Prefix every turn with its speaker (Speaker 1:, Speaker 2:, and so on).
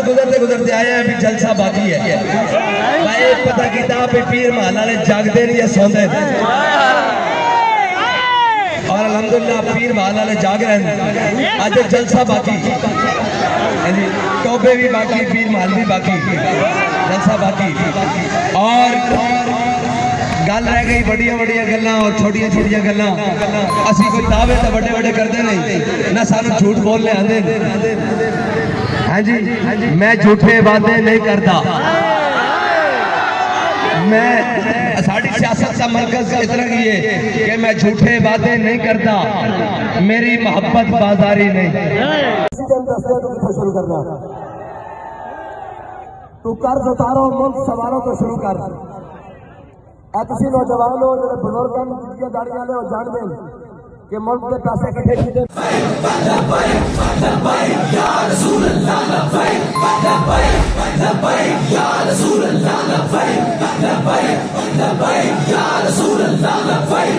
Speaker 1: گزرتے گزرتے آئے ہیں، ابھی جلسہ باقی ہے. میں پتہ کیتا پہ پیر محلہ نے جاگتے نہیں سوندے اور الحمدللہ پیر محلہ نے جاگ رہے ہیں. آج جلسہ باقی، توبے بھی باقی، پیر محل بھی باقی، جلسہ باقی. اور گل رہ گئی بڑیاں بڑیاں گلاں اور چھوٹیاں چھوٹیاں گلاں. اسی کوئی دعوے تو بڑے بڑے کرتے نہیں، نہ سانو جھوٹ بولنے آندے. ہاں جی، میں جھوٹے وعدے نہیں کرتا. میں ساڑھی سیاست کا مرکز اتنا کی ہے کہ میں جھوٹے وعدے نہیں کرتا، میری محبت بازاری نہیں.
Speaker 2: تو قرض اتارو، ملک سوارو تو شروع کر. اے تسی نوجوان ہو جڑے بزرگ ہیں جتیاں داڑیاں لے جان دیں کہ ملک کے پیسے کٹھے کیتے. لبیک یا رسول اللہ، لبیک لبیک یا رسول اللہ، لبیک لبیک یا رسول اللہ، لبیک